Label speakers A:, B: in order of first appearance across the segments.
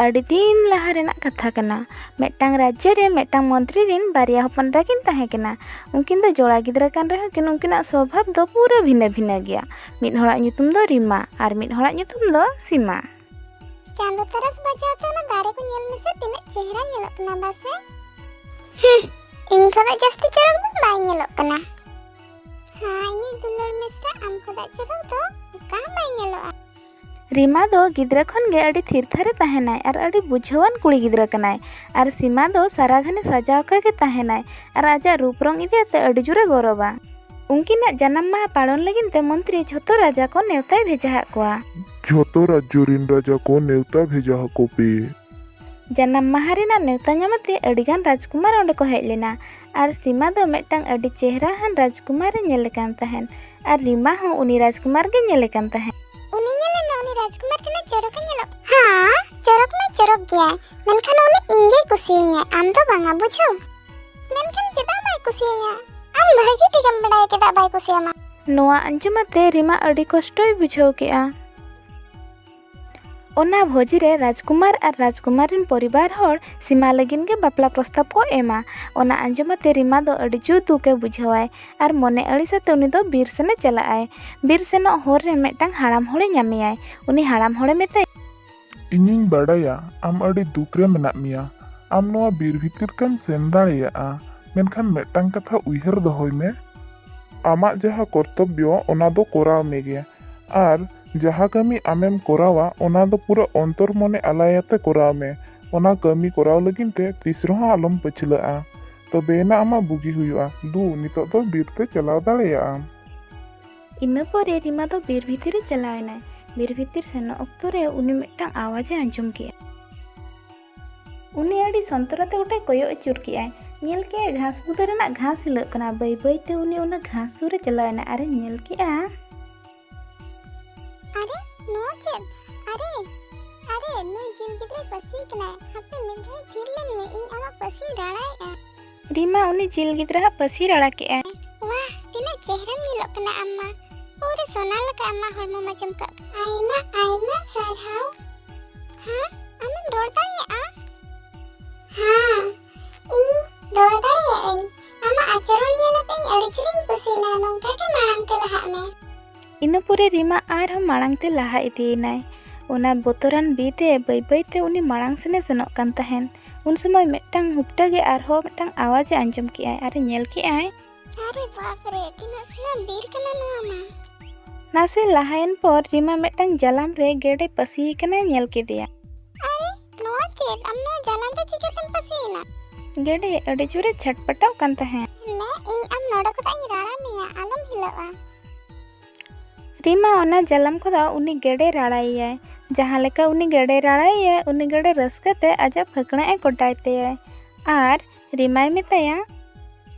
A: ᱟᱹᱰᱤ ᱫᱤᱱ ᱞᱟᱦᱟ ᱨᱮᱱᱟᱜ ᱠᱟᱛᱷᱟ ᱠᱟᱱᱟ। ᱢᱤᱫᱴᱟᱝ ᱨᱟᱡᱽᱡᱚ ᱨᱮ ᱢᱤᱫᱴᱟᱝ ᱢᱚᱱᱛᱨᱤ ᱨᱮᱱ ᱵᱟᱨᱭᱟ ᱦᱚᱯᱚᱱ ᱮᱨᱟ ᱠᱤᱱ ᱛᱟᱦᱮᱸ ᱠᱟᱱᱟ। ᱩᱱᱠᱤᱱ ᱫᱚ ᱡᱚᱲᱟ ᱜᱤᱫᱽᱨᱟᱹ ᱠᱟᱱ ᱨᱮᱦᱚᱸ ᱠᱤᱱ ᱩᱱᱠᱤᱱᱟᱜ ᱥᱚᱵᱷᱟᱵ ᱫᱚ ᱯᱩᱨᱟᱹ ᱵᱷᱤᱱᱟᱹ ᱵᱷᱤᱱᱟᱹ ᱜᱮᱭᱟ। ᱢᱤᱫ ᱦᱚᱲᱟᱜ ᱧᱩᱛᱩᱢ ᱫᱚ ᱨᱤᱢᱟ ᱟᱨ ᱢᱤᱫ ᱦᱚᱲᱟᱜ ᱧᱩᱛᱩम ᱫᱚ ᱥᱤᱢᱟ।
B: ᱪᱟᱸᱫᱚ ᱛᱟᱨᱟᱥ ᱵᱟᱡᱟᱣ ᱛᱮ ᱚᱱᱟ ᱫᱟᱨᱮ ᱠᱚ ᱧᱮᱞ ᱢᱮᱥᱮ ᱛᱤᱱᱟᱹᱜ ᱪᱮᱦᱨᱟ ᱧᱮᱞᱚᱜ ᱠᱟᱱᱟ ᱵᱟᱥᱮ? ᱤᱧ ᱠᱷᱚᱱᱟᱜ ᱡᱟᱹᱥᱛᱤ ᱪᱚᱨᱚᱠ ᱫᱚ ᱵᱟᱭ ᱧᱮᱞᱚᱜ ᱠᱟᱱᱟ। ᱦᱟᱸ ᱤᱧᱤᱡ ᱫᱩᱞᱟᱹᱲ ᱢᱮᱥᱨᱟ ᱟᱢ ᱠᱷᱚᱱᱟᱜ ᱪᱚᱨᱚᱠ ᱫᱚ ᱚᱠᱟ ᱦᱚᱸ ᱵᱟᱭ ᱧᱮᱞᱚᱜᱼᱟ।
A: ᱨᱤᱢᱟ ᱫᱚ ᱜᱤᱫᱽᱨᱟᱹ ᱠᱷᱚᱱ ᱜᱮ ᱟᱹᱰᱤ ᱛᱷᱤᱨ ᱛᱷᱟᱨᱮ ᱛᱟᱦᱮᱱᱟᱭ ᱟᱨ ᱟᱹᱰि ᱵᱩᱡᱷᱟᱹᱣᱟᱱ ᱠᱩᱲᱤ ᱜᱤᱫᱽᱨᱟᱹ ᱠᱟᱱᱟᱭ। ᱟᱨ ᱥᱤᱢᱟ ᱫᱚ ᱥᱟᱨᱟ ᱜᱷᱟᱱᱮ ᱥᱟᱡᱟᱣ ᱟᱠᱟᱜᱮ ᱛᱟᱦᱮᱱᱟᱭ ᱟᱨ ᱟᱡᱟᱜ ᱨᱩᱯ ᱨᱚᱝ ᱤᱫᱤᱭᱟᱛᱮ ᱟᱹᱰᱤ ᱡᱳᱨᱮ ᱜᱚᱨᱚᱵᱟ। ᱩᱱᱠᱤᱱᱟᱜ ᱡᱟᱱᱟᱢ ᱢᱟᱦᱟ ᱯᱟᱞᱚᱱ ᱞᱟᱹᱜᱤᱫ ᱛᱮ ᱢᱚᱱᱛᱨᱤ ᱡᱷᱚᱛᱚ ᱨᱟᱡᱟ ᱠᱚ ᱱᱮᱣᱛᱟᱭ ᱵᱷᱮᱡᱟ ᱟᱫ ᱠᱚᱣᱟ।
C: ᱡᱷᱚᱛᱚ ᱨᱟᱡᱽᱡᱚ ᱨᱮᱱ ᱨᱟᱡᱟ ᱠᱚ ᱱᱮᱣᱛᱟ ᱵᱷᱮᱡᱟ ᱟᱠᱚᱯᱮ।
A: ᱡᱟᱱᱟᱢ ᱢᱟᱦᱟ ᱨᱮᱱᱟᱜ ᱱᱮᱣᱛᱟ ᱧᱟᱢᱟᱛᱮ ᱟᱹᱰᱤᱜᱟᱱ ᱨᱟᱡᱽᱠᱩᱢᱟᱨ ᱚᱸᱰᱮ ᱠᱚ ᱦᱮᱡ ᱞᱮᱱᱟ। ᱟᱨ ᱥᱤᱢᱟ ᱫᱚ ᱢᱤᱫᱴᱟᱝ ᱟᱹᱰᱤ ᱪᱮᱦᱨᱟᱦᱟᱱ ᱨᱟᱡᱽᱠᱩᱢᱟᱨᱮ ᱧᱮᱞᱮ ᱠᱟᱱ ᱛᱟᱦᱮᱱ ᱟᱨ ᱨᱤᱢᱟ ᱦᱚᱸ ᱩᱱᱤ ᱨᱟᱡᱽᱠᱩᱢᱟᱨ ᱜᱮ ᱧᱮᱞᱮ ᱠᱟᱱ ᱛᱟᱦᱮᱸ।
B: उनी राजकुमार के चोरक हाँ चोरक में चोरक गया मेनखान उनी इंगे कुसियेंगे आम तो बांगा बुझो मेनखान चेदा बाय कुसियेंगे आम भागी ठिकम बड़ाय चेदा बाय कुसियामा।
A: नोआ अंजुमाते रिमा अड़ी कष्टोय बुझाव केआ। ओना भोजी रे राजकुमार और राजकुमारीन परिवार हर सीमा लगिन के बापला प्रस्ताव को एमा। ओना अंजुमाते रिमा दो अड़ी जु दुके बुझावाय और मने अड़िसाते उनी दो बीर सेने चलाआय। बीर सेनो होर रे मिदटांग हाड़ाम होड़े ᱧᱟᱢᱮᱭᱟᱭ। उनी हाड़ाम होड़े मेताय
C: इᱧᱤᱧ ᱵᱟᱰᱟᱭᱟ ᱟᱢ ᱟᱹᱰᱤ ᱫᱩᱠ ᱨᱮ ᱢᱮᱱᱟᱜ ᱢᱮᱭᱟ। ᱟᱢ ᱱᱚᱣᱟ ᱵᱤᱨ ᱵᱷᱤᱛᱤᱨ ᱛᱮᱢ ᱥᱮᱱ ᱫᱟᱲᱮᱭᱟᱜᱼᱟ। ᱢᱮᱱᱠᱷᱟन ᱢᱤᱫᱴᱟᱝ ᱠᱟᱛᱷᱟ ᱩᱭᱦᱟᱹᱨ ᱫᱚᱦᱚᱭ ᱢᱮ। ᱟᱢᱟᱜ ᱡᱟᱦᱟᱸ ᱠᱚᱨᱛᱚᱵᱽᱵᱚ ᱚᱱᱟ ᱫᱚ ᱠᱚᱨᱟᱣ ᱢᱮᱜᱮ। ᱟᱨ ᱡᱟᱦᱟᱸ ᱠᱟᱹᱢᱤ ᱟᱢᱮᱢ ᱠᱚᱨᱟᱣᱟ ᱚᱱᱟ ᱫᱚ ᱯᱩᱨᱟᱹ ᱚᱱᱛᱚᱨ ᱢᱚᱱᱮ ᱟᱞᱟᱭᱟᱛᱮ ᱠᱚᱨᱟᱣ ᱢᱮ। ᱚᱱᱟ ᱠᱟᱹᱢᱤ ᱠᱚᱨᱟᱣ ᱞᱟᱹᱜᱤᱫ ᱛᱮ ᱛᱤᱥ ᱨᱮᱦᱚᱸ ᱟᱞᱚᱢ ᱯᱟᱹᱪᱷᱞᱟᱹᱜᱼᱟ। ᱛᱚᱵᱮᱭᱮᱱᱟ ᱟᱢᱟᱜ ᱵᱩᱜᱤ ᱦᱩᱭᱩᱜᱼᱟ। ᱫᱩ ᱱᱤᱛᱚᱜ ᱫᱚ ᱵᱤᱨ ᱛᱮ ᱪᱟᱞᱟᱣ ᱫᱟᱲᱮᱭᱟᱜᱼᱟᱢ।
A: ᱤᱱᱟᱹ ᱯᱚᱨᱮ ᱨᱤᱢᱟ ᱫᱚ ᱵᱤᱨ ᱵᱷᱤᱛᱤᱨ ᱪᱟᱞᱟᱣᱮᱱᱟᱭ। ᱵᱤᱨ ᱵᱷᱤᱛᱤर सेनोग ऑक्तो रे उनी मिदटांग आवाजे आंजम किया। उनी अड़ी सन्तराते गोटे कोयो अचुर कियाय। नेल के घास बुदा रेना घास हिलक कना। बाय बायते उनी ओना घास सुर रे चलायना आर नेल किया
B: अरे नो चेद अरे अरे नुई जिल गिद्रे पसी कना हापे मिलधाय जिरलेन में इन आमा पसी राड़ायआ।
A: रिमा उनी जिल गिद्रा पसी राड़ा केआ।
B: वाह तिना चेहरा मिलक कना अम्मा पूरे सोना लका अम्मा हरमो मा चमका। आइमा आइमा सरहाव हां अमन रोड़दायआ। हां इन रोड़दायआ अम्मा आचरण नेलतें अड़ी चिरिंग कुसिना नोंका के मांग के लहा में।
A: इना पुरे रिमा आरहम माड़ांग ते लाहा इदियेनाय। ओना बोतरान बीर रे बाय बायते उनी माड़ांग सेने सेनोग कान ताहेन। उन समय मिदटांग हुपटागे आरहो मिदटांग आवाजे आंजम केआय आर नेल केआय
B: अरे बाप रे तिना सेना बीर कना नोआ मा।
A: नासे लाहायन पर रिमा मिदटांग जालाम रे गेडे पसी कना नेल केदेया।
B: अरे नोआ चेद अम्मा जालाम रे चिकेतेम पसीना।
A: गेडे अड़ी जोरे छटपटाव कान ताहेन।
B: मैं इन अम नोडा को ताई राड़ा मिया आलम हिलवा।
A: रिमा ओना जालाम खोदा उनी गेडे राड़ायय। जहां लेका उनी गेडे राड़ायय उनी गेडे रस्काते आजा फकणे ए कोटायते आर रिमाय मेताया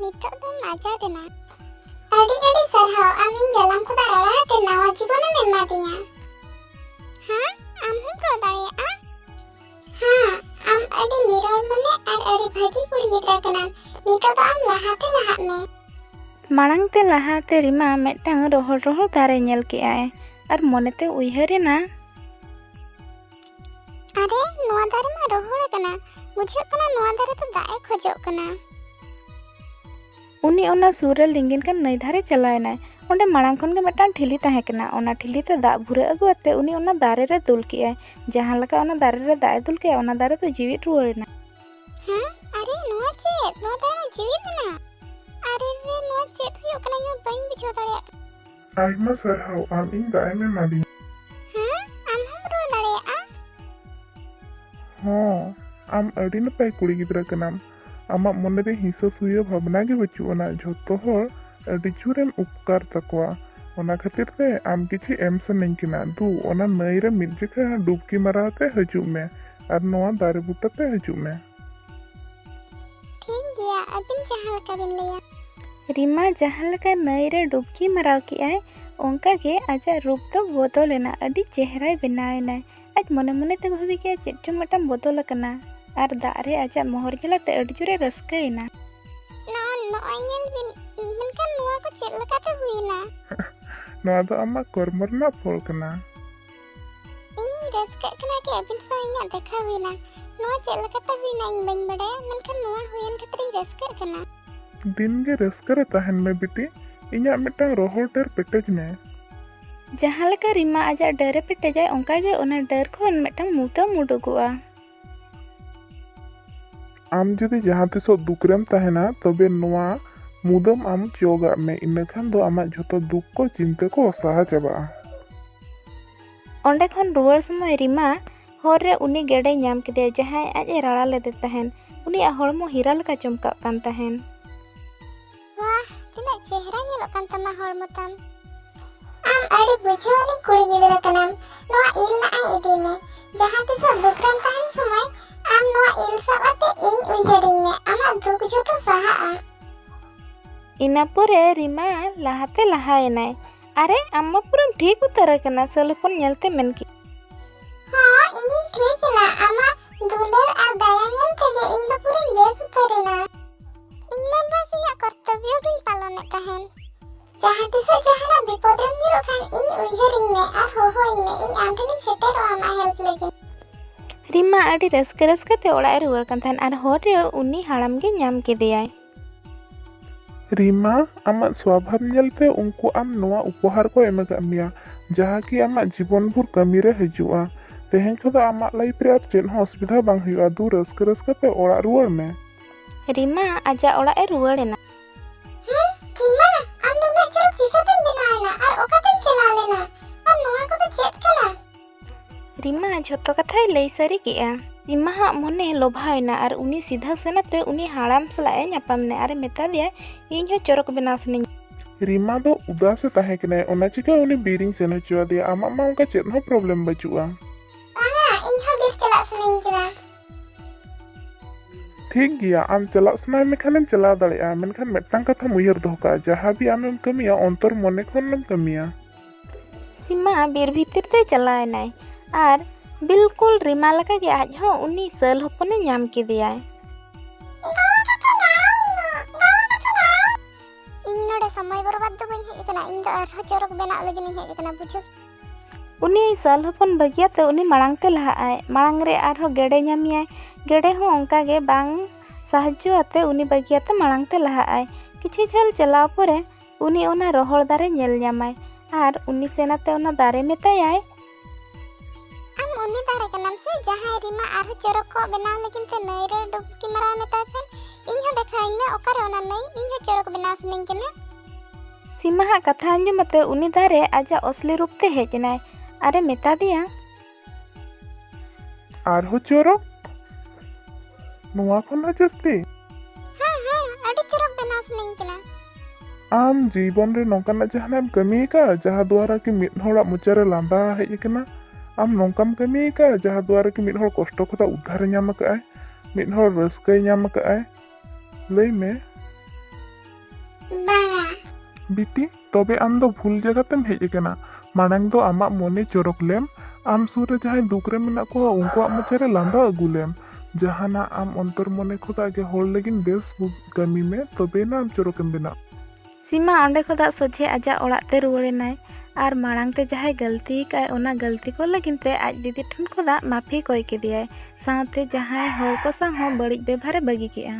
B: नितो दो मजा देना। अड़ी अड़ी सरहाव आमिन जालाम खोदा राड़ा ते नवा जीवन में एमा दिया। हां आम हम रोदायआ। हां आम अड़ी निरोल मने और अड़ी भागी कुड़ी गिद्रा कना। नितो दो आम लहाते लहा में।
A: माड़ांग ते लाहाते रिमा मिदटांग रोहल रोहल दारे नेल केआय आर मोनेते उयहारेना
B: अरे नोआ दारे मा रोहल कना मुझे कना नोआ दारे तो दाए खोजोग कना।
A: उनी ओना सुर रे लिंगिन कान नई धारे चलायनाय। ओंडे माड़ांग खन गे मिदटांग ठिली ताहे कना। ओना ठिली ते दा भुरे अगुआते उनी ओना दारे रे दुल केआय। जहां लका ओना दारे रे दाए दुल केआय ओना दारे तो जीवित रुवायना।
B: हां अरे नोआ चेद नोआ दारे जीवित ना। अरे रे नोआ चेद हुयो कना यो बइन बिछो दाड़े।
C: आइमा सरहाव आम इन दाएम एमादी।
B: हां आम हम रो दाड़ेआ।
C: हाँ आम अड़ी नपाय कुड़ी गिद्रा कनाम। आमा मने रे हिंसा सुया भावना गे बचुअना। झोतो हर अड़ी जोरेम उपकार तकवा। ओना खातिर ते आम किछि एम सनें किना। दु ओना नई रे मिद जखा डुबकी माराते हजु में और नोआ दारे बुटाते हजु में।
B: ठीक गया अबिन जहां लका बिन लेया।
A: रिमा जहां लका नई रे डुबकी माराव केआय ओंका गे आजा रूप तो बदलेना। अड़ी चेहराय बेनायनाय। आज मने मने ते भाबी के चेद चो मिदटांग बदल कना आर दाग रे आजा मोहर गेलाते अड़ी जोरे रस्कायना।
B: नो नो आइनल बिन मेनखान नोआ को चेद लकाते हुइना।
C: नोआ दो आमा कर्म रना फल कना।
B: इन रस्कत कना कि अबिन सा इना देखा हुईना नोआ चेक लकते हुईना इन बन बडाया मेनखान नोआ हुयन खतरी रस्कत कना
C: दिन गे रस्का रे तहन में बिटी इना मिटांग रोहर डेर पेटेज में
A: जहाँ लेका रिमा आजा डरे पेटेजाय ओंका गे ओना डर खन मिटांग मुतम उडुगुआ
C: आम जुदी जहाँ तिसो दुकरेम तहना तबे नोआ मुदम आम चोगा में इनखान दो आमा झोतो दुख को चिंता को साहा चाबा
A: ओंडे खन रुवार समय रिमा हर रे उनी गेडे नाम केदे जहां आज ए राड़ा लेदे तहन उनी हड़मो हीरा लेका चमका कान तहन
B: वाह tina चेहरा nyelok kan tama hordmo tam am adi bujhawani kuri gidra kanam noa il na ai idime jahan tisa dukram tahan somay am noa il sabate ing uyaring me ama duk joto saha a
A: इना पोरे रिमा लाहाते लाहायनाय अरे अम्मा पुरम ठीक उतर कना सलपन नेलते मेनकी
B: ha ingin ठीक ना ama दुलर ar daya nyel tege ing do purin bes utarina ing na bas inya कर्तव्य गिन पालन tahan jahan tisa jahana bipodrem nyelok kan ing uyaring me ar hohoing me ing am thani setero ama help legin
A: Rima आडी रस्के रस्के ते ओड़ा रुवार कान तहन are हर रे उनी हाड़ाम गे नाम केदेयाय
C: रीमा आमा स्वभाव नेलते उनको आम नोआ उपहार को एमगा मिया जहाँ की आमा जीवन भर कमी रे हजुआ तेहेन खदा आमा लाइफ रे चेन हो असुविधा बांग हुआ दू रस्के रस्के ते ओड़ा रुवार में
A: रिमा आजा ओड़ा ए रुवारेना
B: Reema am do na chok chikatem binaina ar okatem chala lena ar noa ko to chet kana
A: Rima झोतो कथाय लई सारी केआ रिमा हा मने लोभायना आर उनी सीधा सेनाते उनी हाड़ाम सलाए नापामने आर मेता दिया इन हो चोरक बनासने
C: रीमा दो उदास ताहे कने ओना चिका उनी बीरिंग सेन चुआ दिया आमा मा उनका चेन हो problem बचुआ
B: anga ing ha bis chala sanin kina
C: ठीक गया आम चला सना में खानेम चला दड़िया मेनखान मेटांग कथा मुयर दोका जहाँ भी आमेम कमिया अंतर मने खनम कमिया
A: सीमा बीर भीतर ते चलायनाय आर बिल्कुल रिमा लका के आज हो उनी सल होपने नाम केदियाय
B: ing node samay बर्बाद do bain hej kana ing do ar chorok bena lagin hej kana bujo
A: उनी सल होपन बगिया ते उनी मांग ते लहाय मांग रे आर हो गेडे नामियाय गेडे हो ओंका गे बांग साहाज्य आते उनी बगिया ते मांग ते लहाय किछि झल चलाव परे उनी ओना रोहड़ दारे नेल नामाय आर उनी सेनाते ओना दारे मेतायाय
B: am uni dare kanam se jahan rima ar chorok ko bena lagin te nai re dubki mara meta kan ing ho dekhain me okare ona nai ing ho chorok bena sanin kina
A: सीमा हा कथा अंजमते उनी दारे आजा असली रूप ते हेजनाय अरे मेता दिया
C: आर हो चोरो नोआ खना जस्ती
B: ha adi chorok bena sanin kina
C: आम जीवन रे नौकाना जहानाम कमी का जहाँ द्वारा की मिट होड़ा मुचारे लांबा हेज कना आम नौकाम कमी का जहाँ द्वारा की मिट होड़ कष्ट खता उद्धार नाम काय मिट होड़ रस्कय नाम काय लई में
B: banga
C: बिटी तबे आम दो भूल जगह तेम हेज कना मांग दो आमा मोने चोरक लेम आम सुर रे जहां दुकरे मेना को उनको मुचारे लांबा अगुलेम जहाना आम अंतर मने खुदा के होड़ लेकिन बेस कमी में तबे ना आम चोरकम बेना
A: सीमा ओंडे खोदा सोझे आजा ओड़ा ते रुवारेनाय आर मांग ते जहां गलती काय ओना गलती को लगिन ते आज दीदी ठन खोदा माफी कोय केदियाय साथे जहां हर को सा हो बड़ी व्यवहार बगी केआ।